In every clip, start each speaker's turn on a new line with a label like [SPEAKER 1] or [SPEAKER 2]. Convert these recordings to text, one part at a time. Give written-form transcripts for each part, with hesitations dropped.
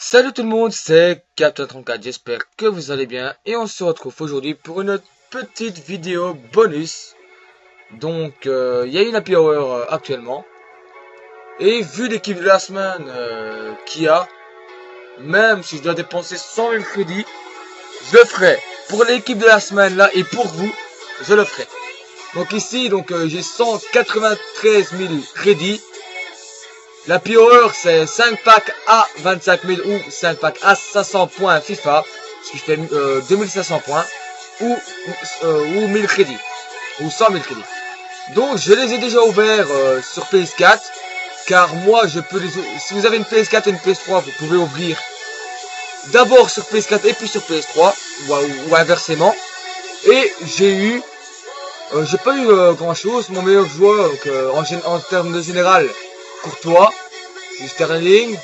[SPEAKER 1] Salut tout le monde, c'est Captain34, j'espère que vous allez bien et on se retrouve aujourd'hui pour une petite vidéo bonus. Donc il y a une happy hour actuellement et vu l'équipe de la semaine qu'il y a, même si je dois dépenser 100 000 crédits, je le ferai. Pour l'équipe de la semaine là et pour vous, je le ferai. Donc ici j'ai 193 000 crédits. La Hour c'est 5 packs à 25 000 ou 5 packs à 500 points FIFA, ce qui fait 2500 points, ou 1000 crédits, ou 100 000 crédits. Donc je les ai déjà ouverts sur PS4, car moi je peux les... Si vous avez une PS4 et une PS3, vous pouvez ouvrir d'abord sur PS4 et puis sur PS3, ou inversement. Et j'ai eu... j'ai pas eu grand chose, mon meilleur joueur, en termes de général, Courtois, j'ai Sterling,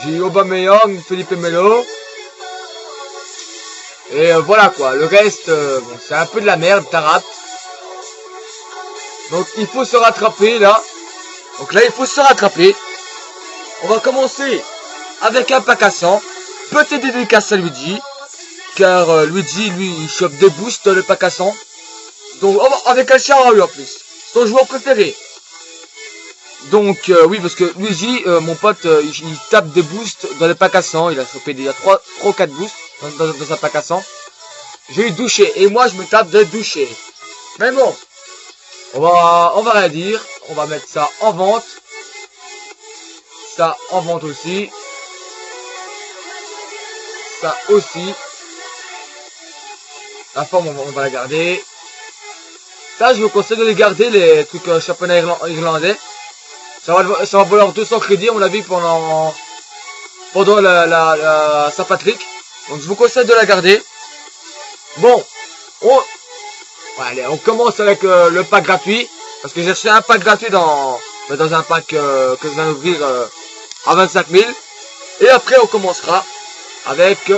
[SPEAKER 1] j'ai eu Aubameyang, Felipe Melo, et voilà quoi, le reste, bon, c'est un peu de la merde, Tarap. Donc il faut se rattraper là, donc là il faut se rattraper. On va commencer avec un pack à 100, petite dédicace à Luigi, car Luigi lui il chope des boosts le pack à 100, donc avec un Sharawi en plus, son joueur préféré. Donc oui, parce que Luigi, mon pote, il tape des boosts dans les packs à 100. Il a chopé déjà 3 ou 4 boosts dans un pack à 100. J'ai eu douché, et moi je me tape de doucher. Mais bon, on va rien dire. On va mettre ça en vente. Ça en vente aussi. Ça aussi. La forme, on va la garder. Ça, je vous conseille de les garder, les trucs championnat irlandais. Ça va valoir 200 crédits à mon avis pendant la Saint-Patrick. Donc je vous conseille de la garder. Bon, on commence avec le pack gratuit. Parce que j'ai acheté un pack gratuit dans un pack que je viens d'ouvrir à 25 000. Et après on commencera avec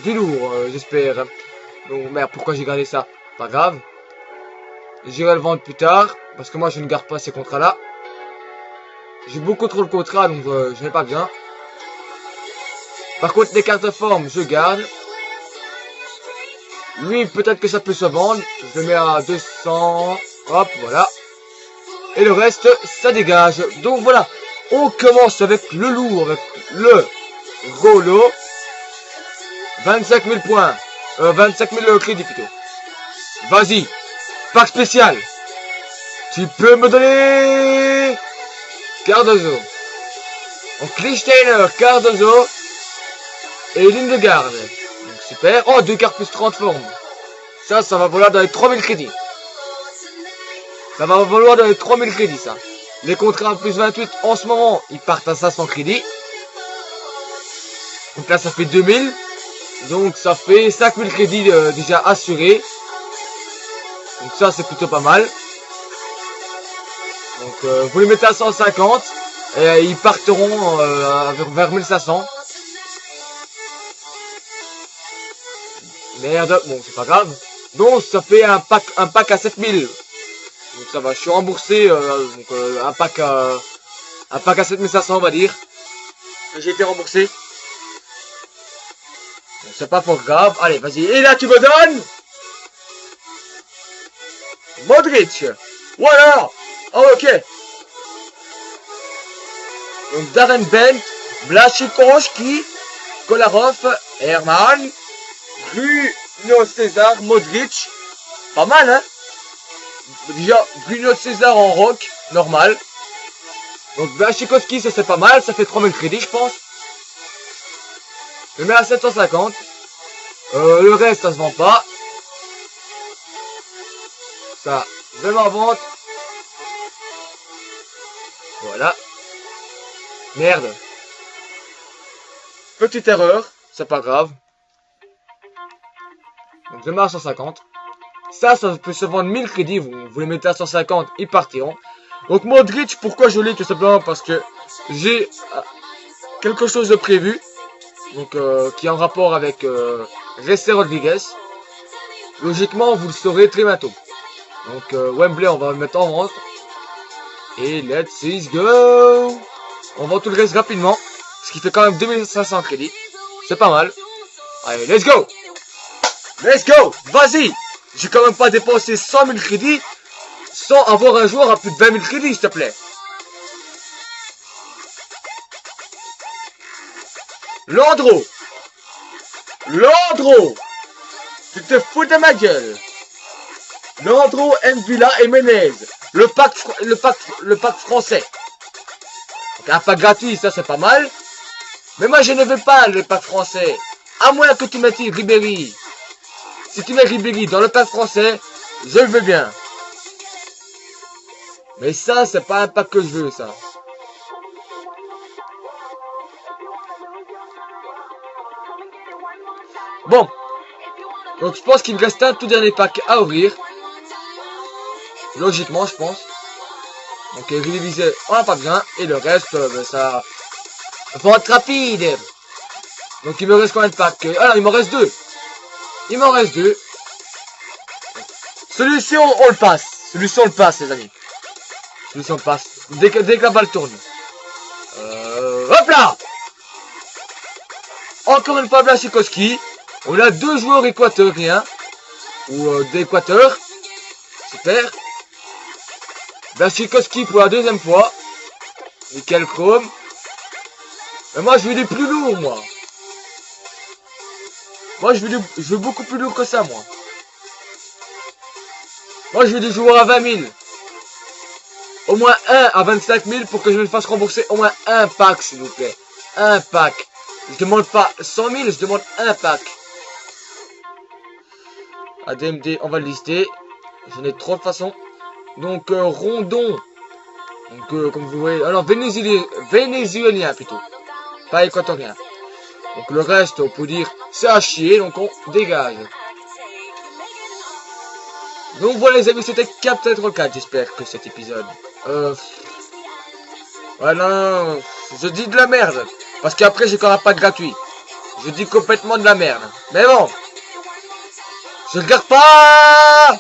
[SPEAKER 1] du lourd, j'espère. Donc merde, pourquoi j'ai gardé ça? Pas grave. J'irai le vendre plus tard. Parce que moi je ne garde pas ces contrats là. J'ai beaucoup trop de contrats donc je n'ai pas besoin. Par contre les cartes de forme je garde. Lui peut-être que ça peut se vendre. Je le mets à 200. Hop voilà. Et le reste ça dégage. Donc voilà. On commence avec le lourd. Avec le Rolo. 25 000 points. 25 000 crédits plutôt. Vas-y. Pack spécial. Tu peux me donner Cardozo. Donc Lichtsteiner, Cardozo et Lindegaard. Donc super. Oh, 2 cartes plus 30 formes. Ça va valoir dans les 3000 crédits. Ça va valoir dans les 3000 crédits ça. Les contrats plus 28 en ce moment, ils partent à 500 crédits. Donc là ça fait 2000. Donc ça fait 5000 crédits déjà assurés. Donc ça c'est plutôt pas mal. Donc vous les mettez à 150 et ils partiront vers 1500. Merde, bon c'est pas grave. Donc ça fait un pack à 7000. Donc ça va, je suis remboursé un pack à 7500 on va dire. J'ai été remboursé. C'est pas fort grave. Allez vas-y. Et là tu me donnes Modric. Voilà. Oh, ok. Donc Darren Bent, Blaszczykowski, Kolarov, Herman, Bruno César, Modric. Pas mal hein. Déjà Bruno César en rock, normal. Donc Blaszczykowski ça c'est pas mal, ça fait 3000 crédits je pense. Je le mets à 750. Le reste ça se vend pas. Ça, je le mets en vente. Voilà. Merde. Petite erreur, c'est pas grave. Donc je mets à 150. Ça peut se vendre 1000 crédits. Vous les mettez à 150, ils partiront. Donc Modric, pourquoi je l'ai? Tout simplement parce que j'ai quelque chose de prévu. Donc qui est en rapport avec Jesse Rodriguez. Logiquement, vous le saurez très bientôt. Donc Wembley, on va le mettre en vente. Et let's go. On vend tout le reste rapidement. Ce qui fait quand même 2500 crédits. C'est pas mal. Allez, let's go! Let's go! Vas-y! J'ai quand même pas dépensé 100 000 crédits sans avoir un joueur à plus de 20 000 crédits, s'il te plaît. Landreau! Landreau! Tu te fous de ma gueule! Landreau, Mvila et Menez. Le pack français. Donc un pack gratuit, ça c'est pas mal. Mais moi je ne veux pas le pack français. À moins que tu mettes Ribéry. Si tu mets Ribéry dans le pack français, je le veux bien. Mais ça, c'est pas un pack que je veux, ça. Bon. Donc je pense qu'il me reste un tout dernier pack à ouvrir. Logiquement, je pense. Donc réviser, on n'a pas besoin. Et le reste, ben, ça va être rapide. Donc il me reste combien de packs? Alors il m'en reste deux. Il m'en reste deux. Celui-ci on le passe. Celui-ci on le passe les amis. Celui-ci on le passe. Dès que la balle tourne. Hop là. Encore une fois Blaszczykowski. On a deux joueurs équatoriens. Ou d'Équateur. Super. Blaszczykowski pour la deuxième fois. Nickel Chrome. Mais moi je veux des plus lourds moi. Moi je veux beaucoup plus lourd que ça moi. Moi je veux des joueurs à 20 000. Au moins un à 25 000 pour que je me fasse rembourser au moins un pack s'il vous plaît. Un pack. Je demande pas 100 000, je demande un pack. ADMD, on va le lister. J'en ai trop de façon. Donc Rondon. Donc comme vous voyez. Alors vénézuélien plutôt. Pas équatorien. Donc le reste on peut dire c'est à chier. Donc on dégage. Donc voilà les amis, c'était Captain Troll 4. J'espère que cet épisode. Ouais non, je dis de la merde. Parce qu'après j'ai quand même pas de gratuit. Je dis complètement de la merde. Mais bon. Je regarde pas.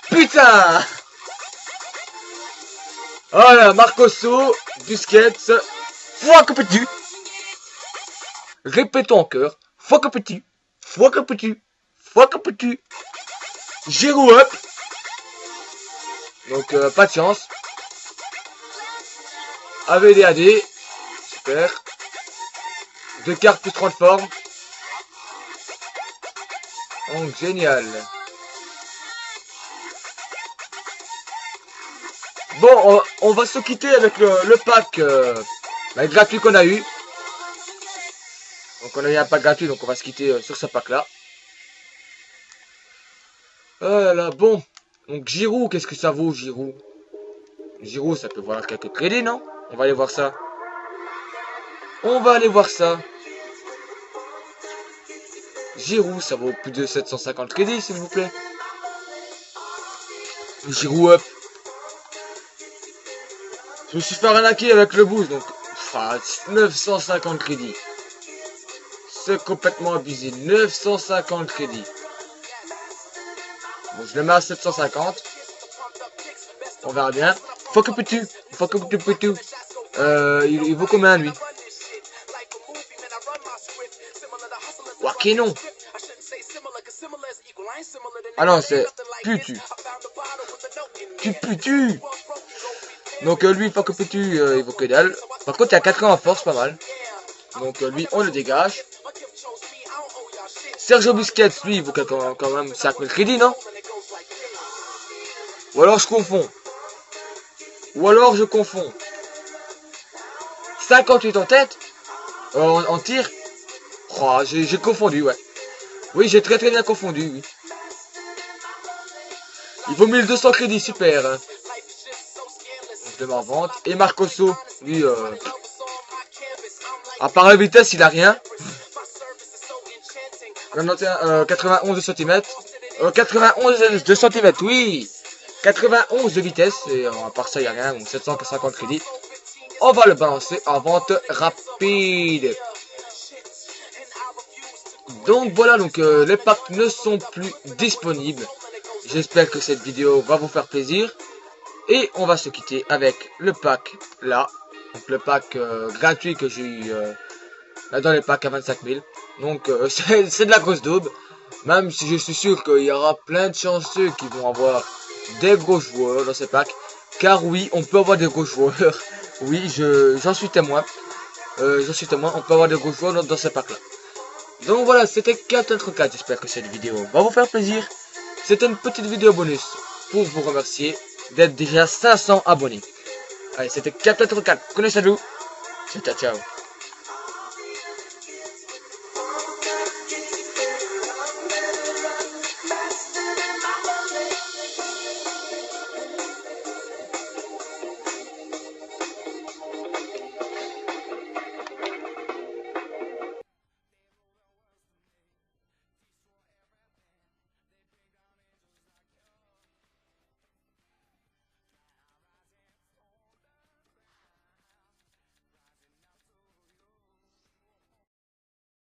[SPEAKER 1] Putain. Voilà, Marcoso, Busquets. Fois que peux-tu. Répétons en chœur. Fois que peux-tu. Fois que peux-tu. Fois que peux-tu. Giroud up. Donc pas de chance. AVDAD. Super. 2 cartes plus 30 formes. Donc génial. Bon, on va se quitter avec le pack gratuit qu'on a eu. Donc on a eu un pack gratuit, donc on va se quitter sur ce pack là. Voilà, bon. Donc Giroud, qu'est-ce que ça vaut Giroud? Giroud, ça peut valoir quelques crédits, non? On va aller voir ça. On va aller voir ça. Giroud, ça vaut plus de 750 crédits, s'il vous plaît. Giroud up. Je me suis fait arnaquer avec le boost, donc 950 crédits. C'est complètement abusé. 950 crédits. Bon, je le mets à 750. On verra bien. Faut que peux-tu. Faut que peux-tu. Il vaut combien lui? Ok non. Ah non, c'est putu. Tu putu. Donc lui, faut que peux-tu, il vaut que dalle. Par contre, il y a 80 en force, pas mal. Donc lui, on le dégage. Sergio Busquets, lui, il vaut quand même 5000 crédits, non? Ou alors je confonds. Ou alors je confonds. 58 en tête. En tir. Oh, j'ai confondu, ouais. Oui, j'ai très bien confondu, oui. Il vaut 1200 crédits, super. Hein. Je le mets en vente. Et Marcoso, lui, à part la vitesse, il a rien. 91 de cm. 91 de cm, oui. 91 de vitesse. Et à part ça, il n'y a rien. Donc 750 crédits. On va le balancer en vente rapide. Donc voilà, donc les packs ne sont plus disponibles. J'espère que cette vidéo va vous faire plaisir. Et on va se quitter avec le pack là. Donc le pack gratuit que j'ai eu dans les packs à 25 000. Donc c'est de la grosse daube. Même si je suis sûr qu'il y aura plein de chanceux qui vont avoir des gros joueurs dans ces packs. Car oui, on peut avoir des gros joueurs. Oui, j'en suis témoin. On peut avoir des gros joueurs dans ces packs là. Donc voilà, c'était Captain 34. J'espère que cette vidéo va vous faire plaisir. C'était une petite vidéo bonus pour vous remercier d'être déjà 500 abonnés. Allez, c'était Captain 34. Prenez soin de vous. Ciao, ciao, ciao.